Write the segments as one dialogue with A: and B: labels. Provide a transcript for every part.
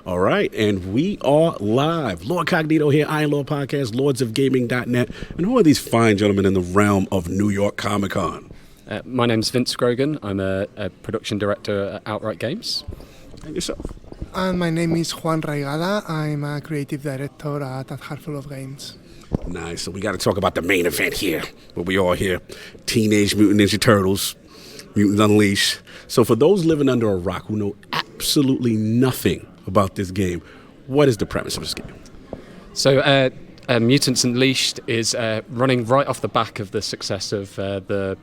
A: All right, and we are live. Lord Cognito here, IronLordPodcast, lordsofgaming.net. And who are these fine gentlemen in the realm of New York Comic Con?
B: My name's Vince Grogan. I'm a production director at Outright Games.
A: And yourself?
C: And my name is Juan Raigada. I'm a creative director at Heartful of Games.
A: Nice. So we got to talk about the main event here, where we are here. Teenage Mutant Ninja Turtles, Mutants Unleashed. So for those living under a rock who know absolutely nothing about this game, what is the premise of this game?
B: So Mutants Unleashed is running right off the back of the success of the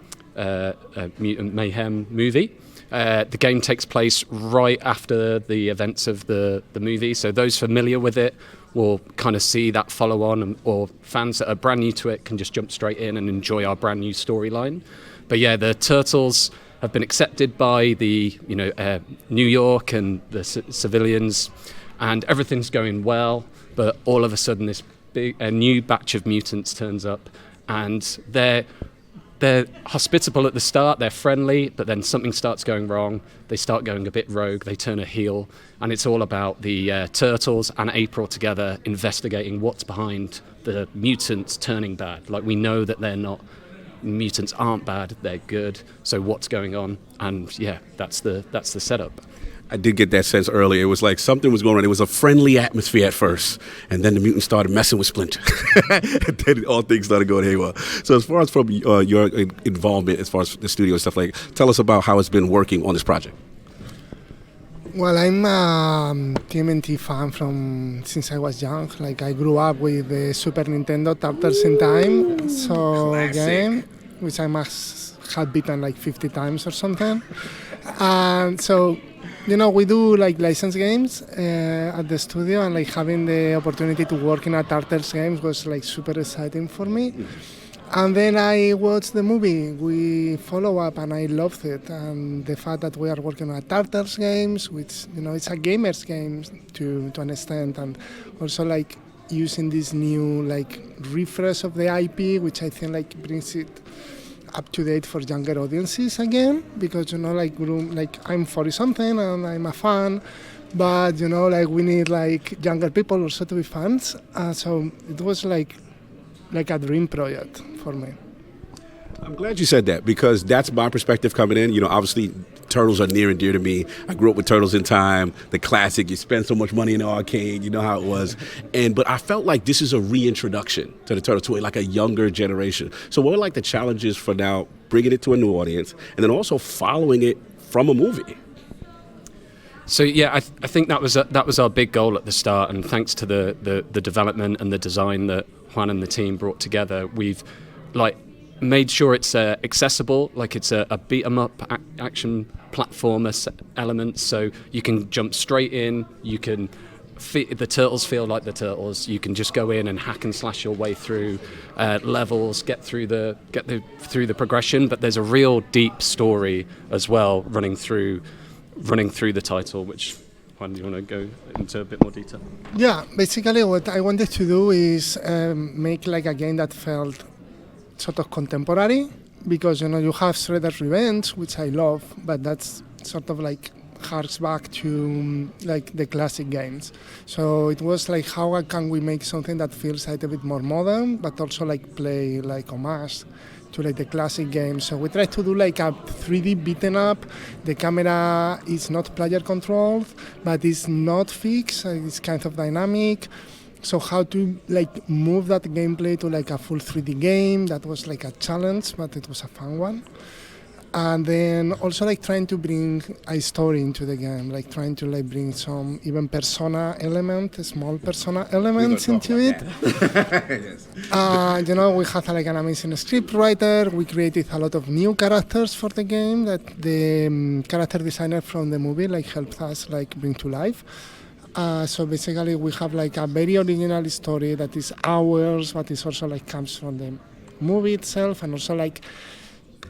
B: Mutant Mayhem movie. The game takes place right after the events of the movie, so those familiar with it will kind of see that follow on, or fans that are brand new to it can just jump straight in and enjoy our brand new storyline. But yeah, the Turtles have been accepted by the New York and the civilians, and everything's going well. But all of a sudden, this a new batch of mutants turns up, and they're hospitable at the start, they're friendly, but then something starts going wrong. They start going a bit rogue, they turn a heel, and it's all about the Turtles and April together investigating what's behind the mutants turning bad. Like, we know that mutants aren't bad, they're good, so what's going on? And yeah, that's the setup.
A: I did get that sense earlier. It was like something was going on. It was a friendly atmosphere at first, and then the mutants started messing with Splinter. And then all things started going haywire. So as far as from your involvement, as far as the studio and stuff, like, tell us about how it's been working on this project.
C: Well, I'm a TMNT fan since I was young. Like, I grew up with the Super Nintendo Turtles in Time game, which I must have beaten like 50 times or something. And so, we do like licensed games at the studio, and like having the opportunity to work in a Turtles games was like super exciting for me. And then I watched the movie, we follow up, and I loved it. And the fact that we are working on Turtles games, which, it's a gamer's game to an extent, and also like using this new like refresh of the IP, which I think like brings it up to date for younger audiences again, because I'm 40 something and I'm a fan, but we need like younger people also to be fans. So it was like a dream project for me.
A: I'm glad you said that, because that's my perspective coming in. Obviously, Turtles are near and dear to me. I grew up with Turtles in Time, the classic. You spend so much money in the arcade, you know how it was. But I felt like this is a reintroduction to the Turtles, to like a younger generation. So what are like the challenges for now bringing it to a new audience, and then also following it from a movie?
B: So yeah, I think that was our big goal at the start, and thanks to the development and the design that Juan and the team brought together, we've made sure it's accessible, like it's a beat 'em up action platformer element, so you can jump straight in. You can the Turtles feel like the Turtles. You can just go in and hack and slash your way through levels, get through the progression. But there's a real deep story as well running through the title, which, Juan, do you want to go into a bit more detail?
C: Yeah, basically what I wanted to do is make like a game that felt sort of contemporary, because you have Shredder's Revenge, which I love, but that's sort of like harks back to like the classic games. So it was like, how can we make something that feels like a bit more modern, but also like play like homage to like the classic games. So we tried to do like a 3D beaten up. The camera is not player controlled, but it's not fixed. It's kind of dynamic. So how to like move that gameplay to like a full 3D game, that was like a challenge, but it was a fun one. And then also like trying to bring a story into the game, like trying to like bring some even small persona elements into it.
A: Yes.
C: We had like an amazing script writer. We created a lot of new characters for the game that the character designer from the movie like helped us like bring to life. So basically we have like a very original story that is ours, but it also like comes from the movie itself, and also like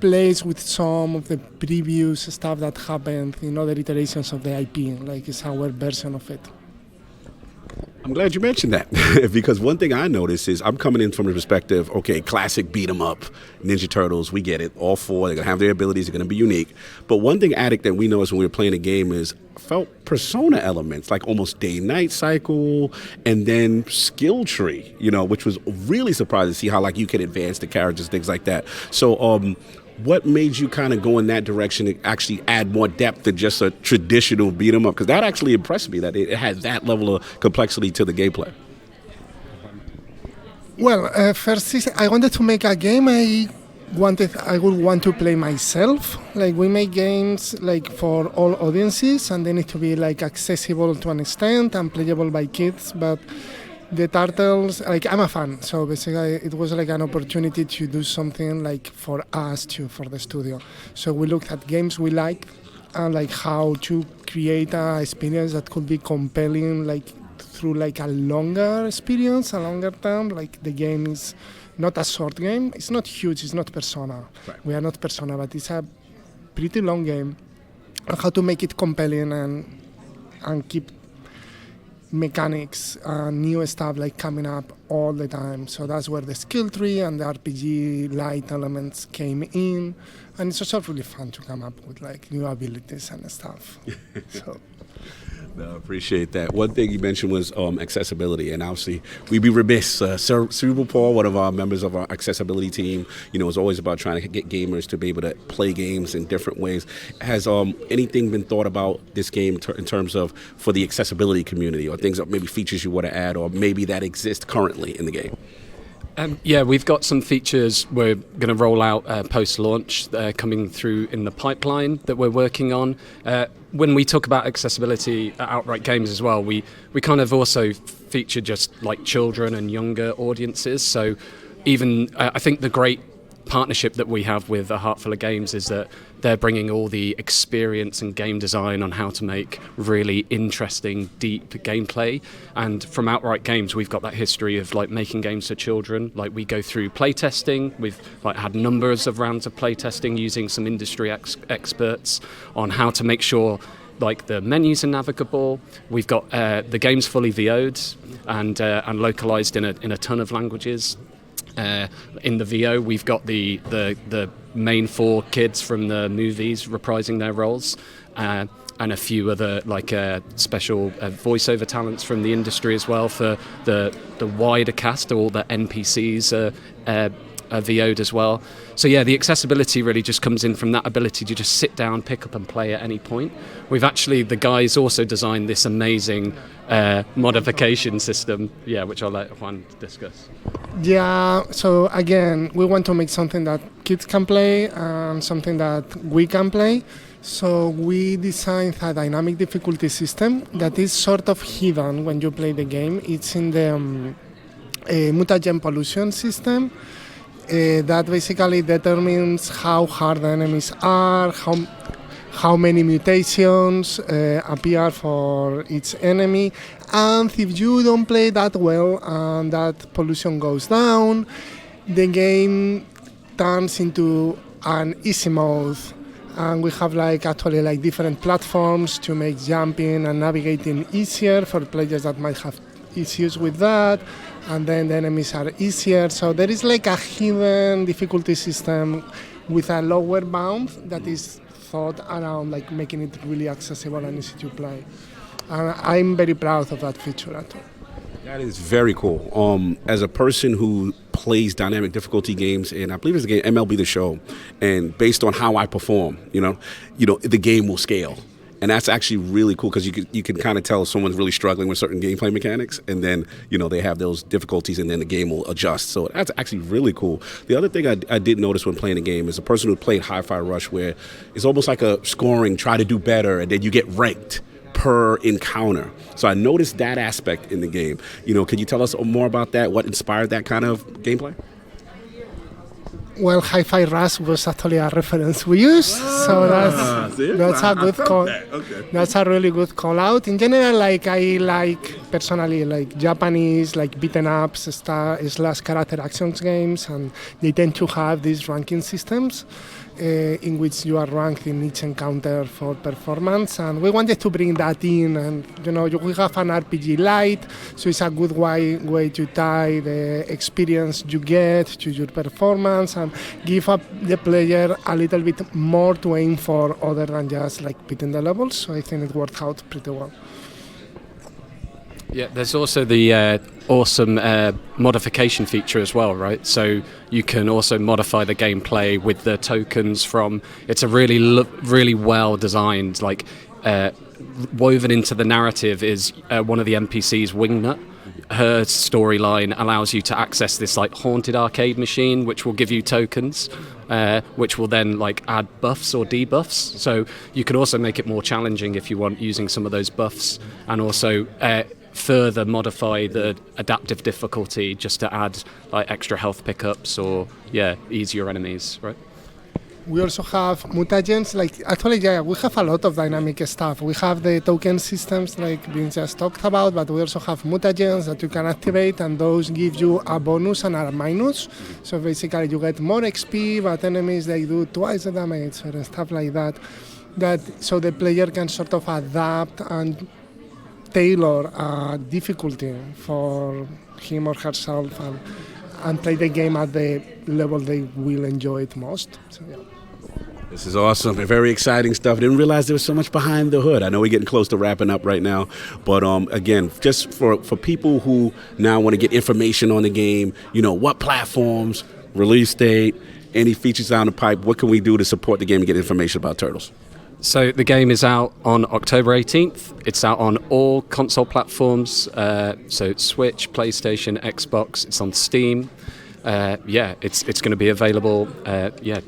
C: plays with some of the previous stuff that happened in other iterations of the IP, like it's our version of it.
A: I'm glad you mentioned that because one thing I noticed is I'm coming in from the perspective, okay, classic beat 'em up, Ninja Turtles, we get it, all four, they're going to have their abilities, they're going to be unique. But one thing, Addict, that we noticed when we were playing the game is felt persona elements, like almost day-night cycle and then skill tree, which was really surprising to see how like you can advance the characters, things like that. So, what made you kind of go in that direction and actually add more depth than just a traditional beat 'em up? Because that actually impressed me, that it had that level of complexity to the gameplay.
C: Well, first is I wanted to make a game I would want to play myself. Like we make games like for all audiences, and they need to be like accessible to an extent and playable by kids. But the Turtles, like I'm a fan, so basically it was like an opportunity to do something like for us too, for the studio. So we looked at games we like and like how to create a experience that could be compelling, like through like a longer experience, a longer term. Like the game is not a short game. It's not huge. It's not Persona.
A: Right.
C: We are not Persona, but it's a pretty long game. And how to make it compelling and keep mechanics and new stuff like coming up all the time. So that's where the skill tree and the RPG light elements came in, and it's also really fun to come up with like new abilities and stuff. So
A: No, I appreciate that. One thing you mentioned was accessibility, and obviously we'd be remiss. Cerebral Paul, one of our members of our accessibility team, is always about trying to get gamers to be able to play games in different ways. Has anything been thought about this game in terms of for the accessibility community, or things that maybe features you want to add, or maybe that exist currently in the game?
B: Yeah, we've got some features we're going to roll out post-launch coming through in the pipeline that we're working on. When we talk about accessibility at Outright Games as well, we kind of also feature just like children and younger audiences. So even I think the great partnership that we have with A Heart Full of Games is that they're bringing all the experience and game design on how to make really interesting, deep gameplay. And from Outright Games, we've got that history of like making games for children. Like we go through playtesting. We've like had numbers of rounds of playtesting using some industry experts on how to make sure like the menus are navigable. We've got the games fully VO'd and localized in a ton of languages. In the VO, we've got the main four kids from the movies reprising their roles, and a few other like special voiceover talents from the industry as well for the wider cast. All the NPCs are VO'd as well. So yeah, the accessibility really just comes in from that ability to just sit down, pick up and play at any point. We've actually, the guys also designed this amazing modification system, which I'll let Juan discuss.
C: yeah, so again, we want to make something that kids can play and something that we can play. So we designed a dynamic difficulty system that is sort of hidden when you play the game. It's in the mutagen pollution system. That basically determines how hard the enemies are, how many mutations appear for each enemy, and if you don't play that well and that pollution goes down, the game turns into an easy mode, and we have like actually like different platforms to make jumping and navigating easier for players that might have issues with that. And then the enemies are easier. So there is like a hidden difficulty system with a lower bound that is thought around like making it really accessible and easy to play. And I'm very proud of that feature at all.
A: That is very cool. As a person who plays dynamic difficulty games, and I believe it's the game MLB The Show, and based on how I perform, the game will scale. And that's actually really cool because you can kind of tell if someone's really struggling with certain gameplay mechanics, and then they have those difficulties, and then the game will adjust. So that's actually really cool. The other thing I did notice when playing the game is a person who played Hi-Fi Rush, where it's almost like a scoring, try to do better, and then you get ranked per encounter. So I noticed that aspect in the game. Can you tell us more about that? What inspired that kind of gameplay?
C: Well, Hi-Fi Rush was actually a reference we used, so that's a good call. Okay. That's a really good call out. In general, I like personally Japanese beaten ups / character actions games, and they tend to have these ranking systems. in which you are ranked in each encounter for performance, and we wanted to bring that in. And we have an RPG light, so it's a good way to tie the experience you get to your performance and give up the player a little bit more to aim for other than just like beating the levels. So I think it worked out pretty well.
B: Yeah, there's also the awesome modification feature as well, right? So you can also modify the gameplay with the tokens from. It's a really well designed, like woven into the narrative is one of the NPCs, Wingnut. Her storyline allows you to access this like haunted arcade machine, which will give you tokens, which will then like add buffs or debuffs. So you can also make it more challenging if you want, using some of those buffs, and also further modify the adaptive difficulty just to add like extra health pickups or easier enemies, right?
C: We also have mutagens. We have a lot of dynamic stuff. We have the token systems like being just talked about, but we also have mutagens that you can activate, and those give you a bonus and a minus. So basically you get more XP, but enemies they do twice the damage or stuff like that. So the player can sort of adapt and tailor a difficulty for him or herself and play the game at the level they will enjoy it most. So, yeah.
A: This is awesome. Very exciting stuff. Didn't realize there was so much behind the hood. I know we're getting close to wrapping up right now, but again, just for people who now want to get information on the game, what platforms, release date, any features down the pipe, what can we do to support the game and get information about Turtles?
B: So the game is out on October 18th. It's out on all console platforms, so Switch, PlayStation, Xbox. It's on Steam. It's going to be available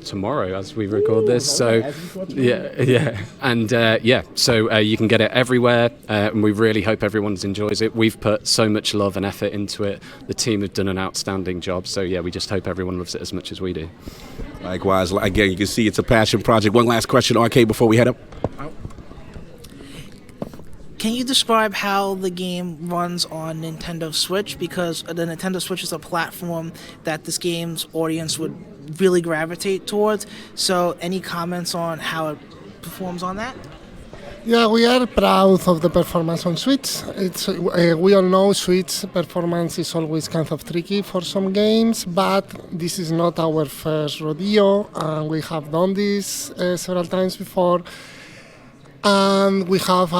B: tomorrow as we record this. So so you can get it everywhere, and we really hope everyone enjoys it. We've put so much love and effort into it. The team have done an outstanding job. So we just hope everyone loves it as much as we do.
A: Likewise, again, you can see it's a passion project. One last question, RK, before we head up.
D: Can you describe how the game runs on Nintendo Switch? Because the Nintendo Switch is a platform that this game's audience would really gravitate towards. So any comments on how it performs on that?
C: Yeah, we are proud of the performance on Switch. We all know Switch performance is always kind of tricky for some games, but this is not our first rodeo, and we have done this several times before. And we have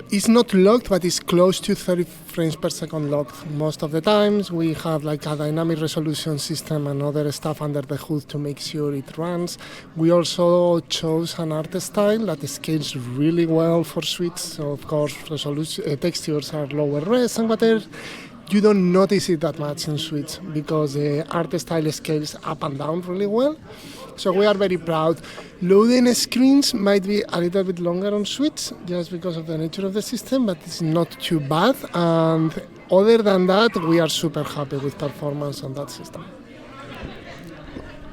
C: it's not locked, but it's close to 30 frames per second locked most of the times. We have like a dynamic resolution system and other stuff under the hood to make sure it runs. We also chose an art style that scales really well for Switch. So of course, textures are lower res and whatever. You don't notice it that much in Switch because the art style scales up and down really well. So we are very proud. Loading screens might be a little bit longer on Switch just because of the nature of the system, but it's not too bad. And other than that, we are super happy with performance on that system.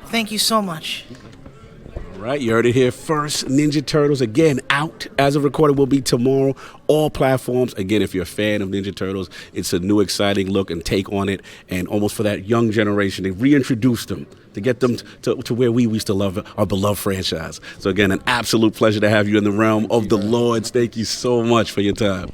D: Thank you so much.
A: All right, you heard it here first. Ninja Turtles, again, out as of recording, will be tomorrow. All platforms. Again, if you're a fan of Ninja Turtles, it's a new, exciting look and take on it. And almost for that young generation, they reintroduced them to get them to where we used to love our beloved franchise. So again, an absolute pleasure to have you in the realm of the Lords. Thank you so much for your time.